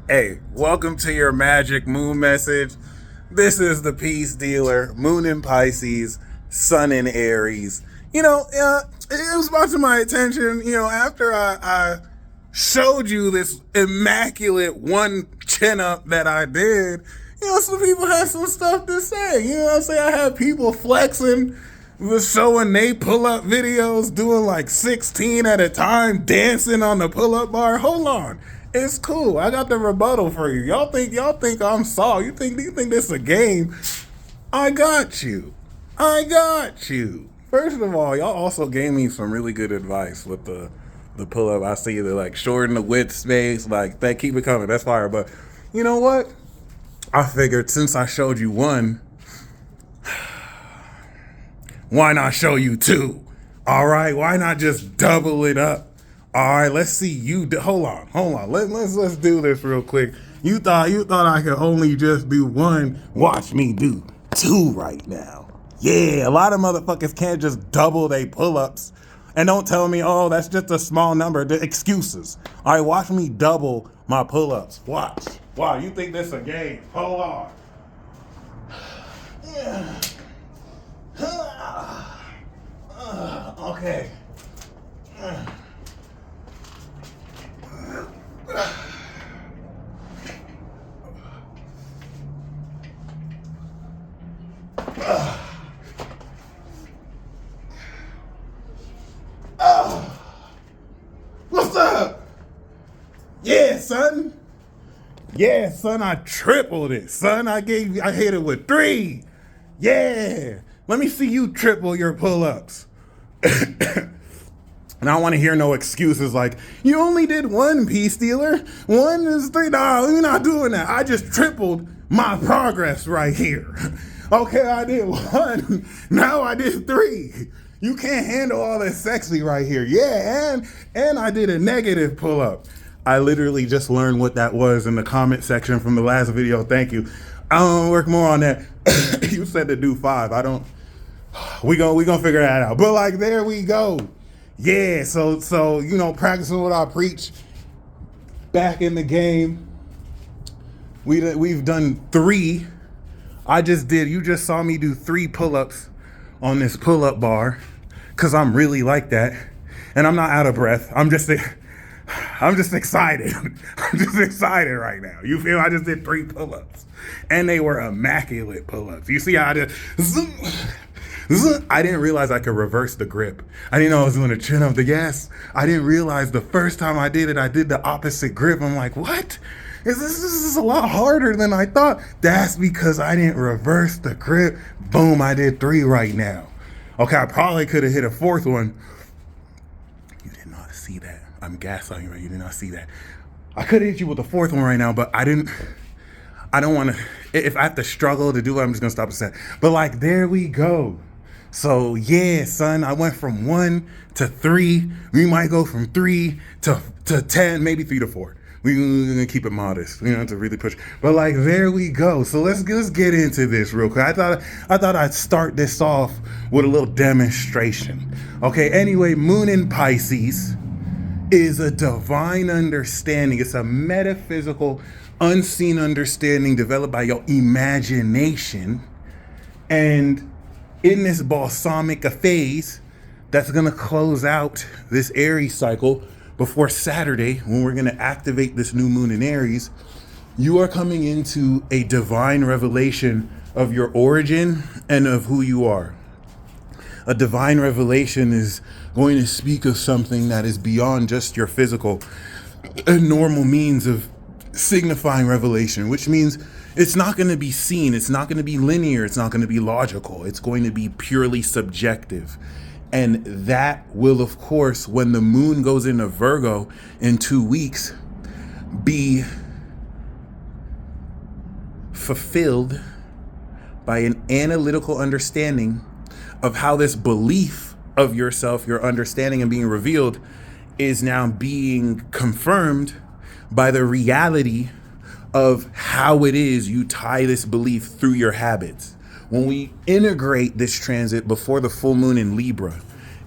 Hey, welcome to your magic moon message. This is the peace dealer, moon in Pisces, sun in Aries. It was brought to my attention, after I showed you this immaculate one chin up that I did, some people had some stuff to say. You know what I'm saying? I had people flexing, was showing they pull-up videos, doing like 16 at a time, dancing on the pull-up bar. Hold on. It's cool. I got the rebuttal for you. Y'all think I'm soft. You think this is a game? I got you. First of all, y'all also gave me some really good advice with the pull up. I see the like shorten the width space, like that. Keep it coming. That's fire. But you know what? I figured since I showed you one, why not show you two? All right. Why not just double it up? All right, let's see you. Hold on. Let's do this real quick. You thought I could only just do one. Watch me do two right now. Yeah, a lot of motherfuckers can't just double their pull-ups. And don't tell me, oh, that's just a small number. The excuses. All right, watch me double my pull-ups. Watch. Wow, you think this a game? Hold on. Yeah. Okay. What's up? Yeah, son, I tripled it, son. I hit it with 3. Yeah. Let me see you triple your pull-ups. And I don't want to hear no excuses like, you only did one, peace dealer. 1 is 3. No, you're not doing that. I just tripled my progress right here. Okay, I did 1. Now I did 3. You can't handle all that sexy right here. Yeah, and I did a negative pull-up. I literally just learned what that was in the comment section from the last video. Thank you. I don't work more on that. You said to do 5. We gonna figure that out. But like, there we go. Yeah, so practicing what I preach. Back in the game. We've done 3. You just saw me do 3 pull-ups on this pull-up bar, cause I'm really like that, and I'm not out of breath. I'm just excited. I'm just excited right now. You feel? I just did 3 pull-ups, and they were immaculate pull-ups. You see how I did? I didn't realize I could reverse the grip. I didn't know I was doing a chin up. I didn't realize the first time I did it, I did the opposite grip. I'm like, what? This is a lot harder than I thought. That's because I didn't reverse the grip. Boom, I did 3 right now. Okay, I probably could have hit a 4th one. You did not see that. I'm gaslighting you, right? You did not see that. I could have hit you with a 4th one right now, but I don't want to. If I have to struggle to do it, I'm just going to stop a set. But like, there we go. So yeah, son, I went from 1 to 3. We might go from 3 to 10, maybe 3 to 4. We're gonna keep it modest. We don't have to really push. But like, there we go. So let's get into this real quick. I thought I'd start this off with a little demonstration. Okay, anyway, moon in Pisces is a divine understanding. It's a metaphysical, unseen understanding developed by your imagination. And in this balsamic phase that's going to close out this Aries cycle before Saturday, when we're going to activate this new moon in Aries, you are coming into a divine revelation of your origin and of who you are. A divine revelation is going to speak of something that is beyond just your physical and normal means of signifying revelation, which means it's not going to be seen. It's not going to be linear. It's not going to be logical. It's going to be purely subjective. And that will, of course, when the moon goes into Virgo in 2 weeks, be fulfilled by an analytical understanding of how this belief of yourself, your understanding and being revealed, is now being confirmed by the reality of how it is you tie this belief through your habits. When we integrate this transit before the full moon in Libra,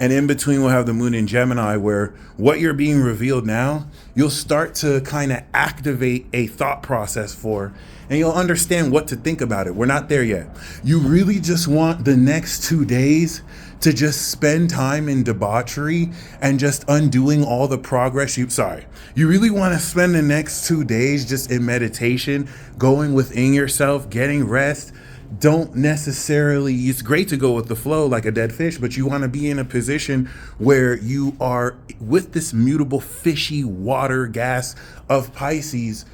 And in between, we'll have the moon in Gemini, where what you're being revealed now, you'll start to kind of activate a thought process for, and you'll understand what to think about it. We're not there yet. You really just want the next 2 days to just spend time in debauchery and just undoing all the progress you really want to spend the next 2 days just in meditation, going within yourself, getting rest. Don't necessarily, it's great to go with the flow like a dead fish, but you want to be in a position where you are with this mutable fishy water gas of Pisces.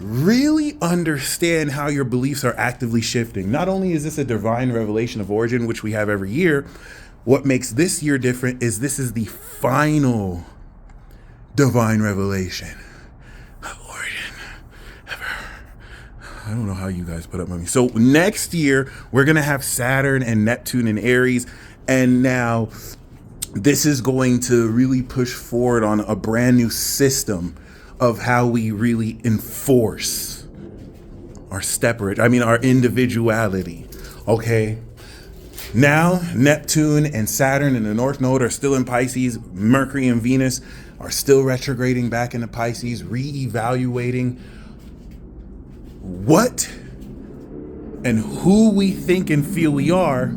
Really understand how your beliefs are actively shifting. Not only is this a divine revelation of origin, which we have every year, what makes this year different is this is the final divine revelation of origin ever. I don't know how you guys put up with me. So next year, we're going to have Saturn and Neptune in Aries. And now this is going to really push forward on a brand new system of how we really enforce our our individuality. Okay. Now, Neptune and Saturn in the North Node are still in Pisces. Mercury and Venus are still retrograding back into Pisces, reevaluating what and who we think and feel we are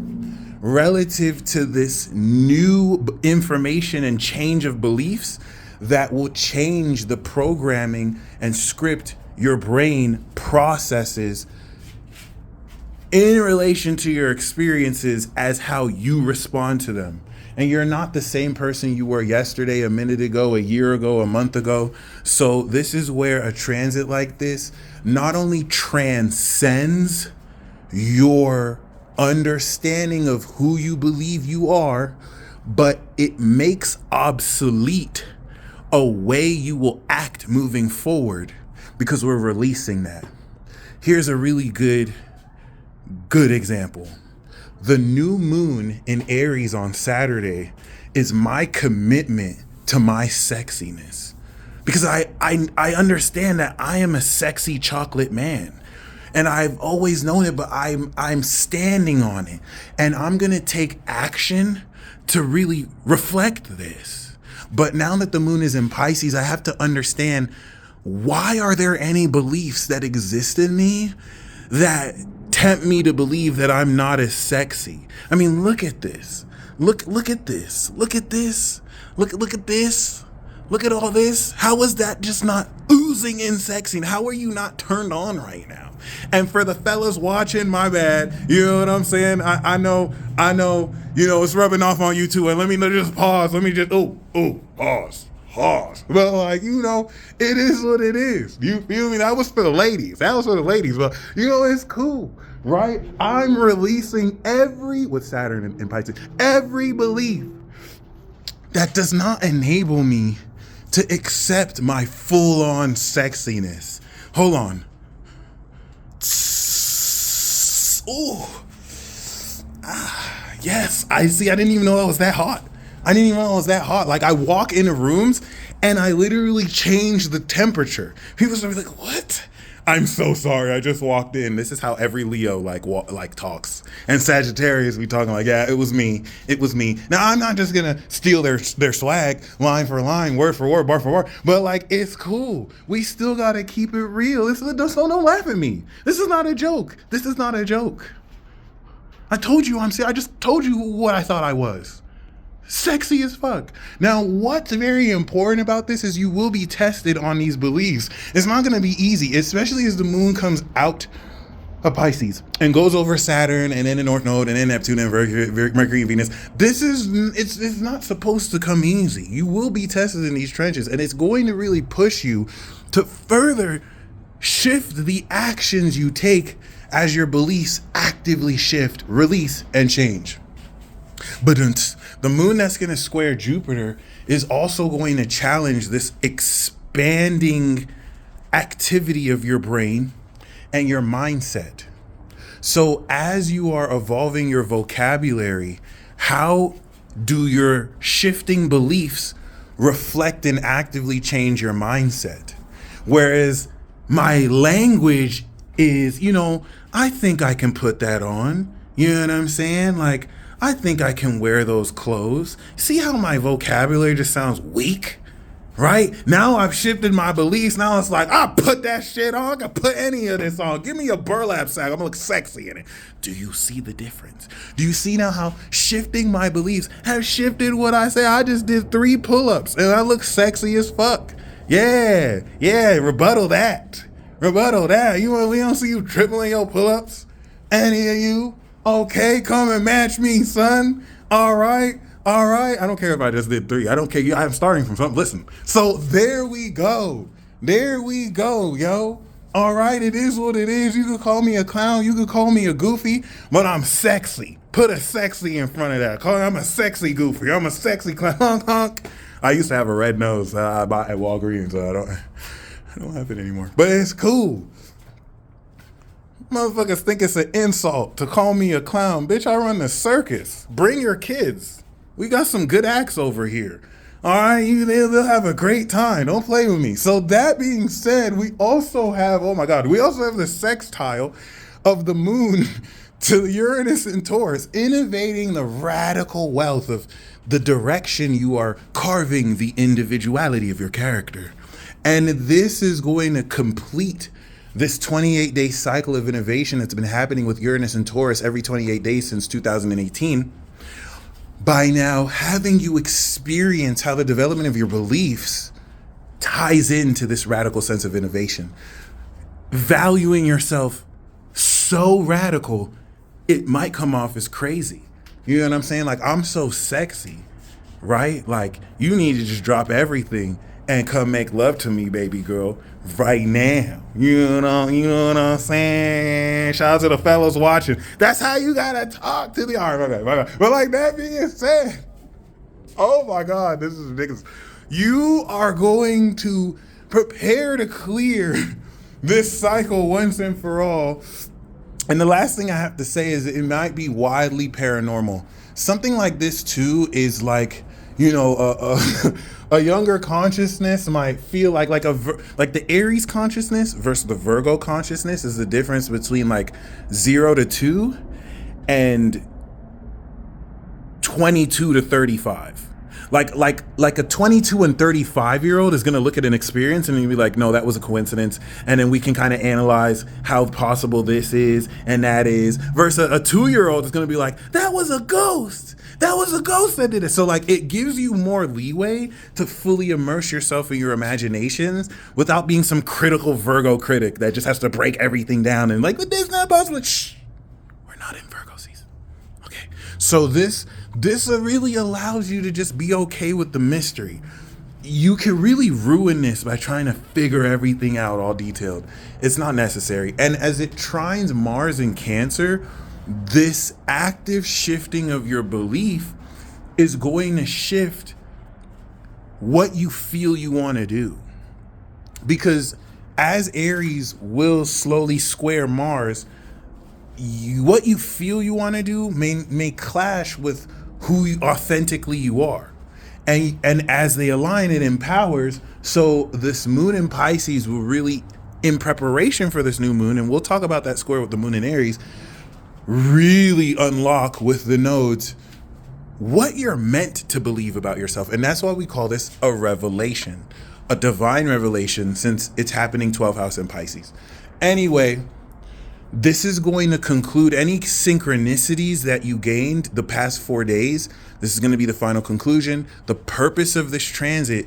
relative to this new information and change of beliefs that will change the programming and script your brain processes in relation to your experiences as how you respond to them. And you're not the same person you were yesterday, a minute ago, a year ago, a month ago. So this is where a transit like this not only transcends your understanding of who you believe you are, but it makes obsolete a way you will act moving forward, because we're releasing that. Here's a really good example. The new moon in Aries on Saturday is my commitment to my sexiness, because I understand that I am a sexy chocolate man, and I've always known it, but I'm standing on it, and I'm gonna take action to really reflect this. But now that the moon is in Pisces, I have to understand, why are there any beliefs that exist in me that tempt me to believe that I'm not as sexy? I mean, look at this. Look at this. Look at this. Look at this. Look at all this. How is that just not oozing in sexy? How are you not turned on right now? And for the fellas watching, my bad. You know what I'm saying? I know, it's rubbing off on you too. And let me just pause. Let me just, pause. But it is what it is. You feel me? That was for the ladies. But it's cool, right? I'm releasing with Saturn in Pisces, every belief that does not enable me to accept my full-on sexiness. Hold on. Ooh. Yes, I see. I didn't even know it was that hot. Like, I walk into rooms and I literally change the temperature. People are like, what? I'm so sorry. I just walked in. This is how every Leo talks. And Sagittarius, we talking like, yeah, it was me. Now, I'm not just gonna steal their swag line for line, word for word, bar for bar. But it's cool. We still gotta keep it real. Don't laugh at me. This is not a joke. I told you I just told you what I thought I was. Sexy as fuck. Now, what's very important about this is you will be tested on these beliefs. It's not going to be easy, especially as the moon comes out of Pisces and goes over Saturn and then the North Node and then Neptune and Mercury and Venus. It's not supposed to come easy. You will be tested in these trenches, and it's going to really push you to further shift the actions you take as your beliefs actively shift, release, and change. But the moon that's going to square Jupiter is also going to challenge this expanding activity of your brain and your mindset. So as you are evolving your vocabulary, how do your shifting beliefs reflect and actively change your mindset? Whereas my language is, I think I can put that on. You know what I'm saying? Like, I think I can wear those clothes. See how my vocabulary just sounds weak? Right? Now I've shifted my beliefs. Now it's like, I'll put that shit on. I can put any of this on. Give me a burlap sack. I'm gonna look sexy in it. Do you see the difference? Do you see now how shifting my beliefs has shifted what I say? I just did 3 pull-ups and I look sexy as fuck. Yeah, rebuttal that. Rebuttal that. We don't see you tripling your pull-ups. Any of you? Okay, come and match me, son. All right. I don't care if I just did 3. I don't care. I'm starting from something. Listen. So there we go, yo. All right, it is what it is. You could call me a clown. You could call me a goofy, but I'm sexy. Put a sexy in front of that. I'm a sexy goofy. I'm a sexy clown. Honk. I used to have a red nose I bought at Walgreens. I don't have it anymore. But it's cool. Motherfuckers think it's an insult to call me a clown. Bitch, I run the circus. Bring your kids. We got some good acts over here. All right, they'll have a great time. Don't play with me. So that being said, we also have, oh my God, we also have the sextile of the moon to Uranus and Taurus, innovating the radical wealth of the direction you are carving the individuality of your character. And this is going to complete this 28-day cycle of innovation that's been happening with Uranus and Taurus every 28 days since 2018. By now having you experience how the development of your beliefs ties into this radical sense of innovation. Valuing yourself so radical, it might come off as crazy. You know what I'm saying? Like, I'm so sexy, right? Like, you need to just drop everything and come make love to me, baby girl, right now. You know what I'm saying? Shout out to the fellows watching. That's how you gotta talk to the my bad. But like that being said, oh my God, this is ridiculous. You are going to prepare to clear this cycle once and for all. And the last thing I have to say is it might be wildly paranormal. Something like this too is like, a younger consciousness might feel like the Aries consciousness versus the Virgo consciousness is the difference between like 0 to 2 and 22 to 35. Like a 22 and 35-year-old is going to look at an experience and be like, no, that was a coincidence. And then we can kind of analyze how possible this is and that is. Versus a 2-year-old is going to be like, that was a ghost. That was a ghost that did it. So like it gives you more leeway to fully immerse yourself in your imaginations without being some critical Virgo critic that just has to break everything down and like, but this is not possible. Shh, we're not in Virgo season. Okay. So this really allows you to just be okay with the mystery. You can really ruin this by trying to figure everything out all detailed. It's not necessary. And as it trines Mars in Cancer, this active shifting of your belief is going to shift what you feel you want to do. Because as Aries will slowly square Mars, what you feel you want to do may clash with who authentically you are. And as they align, it empowers. So this moon in Pisces will really, in preparation for this new moon, and we'll talk about that square with the moon in Aries, really unlock with the nodes what you're meant to believe about yourself. And that's why we call this a revelation, a divine revelation, since it's happening 12th house in Pisces. Anyway, this is going to conclude any synchronicities that you gained the past 4 days. This is going to be the final conclusion. The purpose of this transit,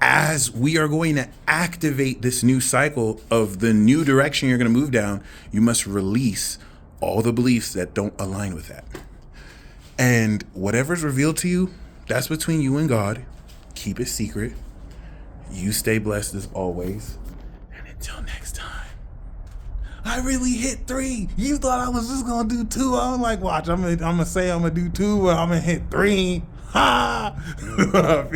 as we are going to activate this new cycle of the new direction you're going to move down, you must release all the beliefs that don't align with that. And whatever's revealed to you, that's between you and God. Keep it secret. You stay blessed as always. And until next time. I really hit 3. You thought I was just gonna do 2. I was like, watch, I'm gonna say I'm gonna do 2, but I'm gonna hit 3. Ha!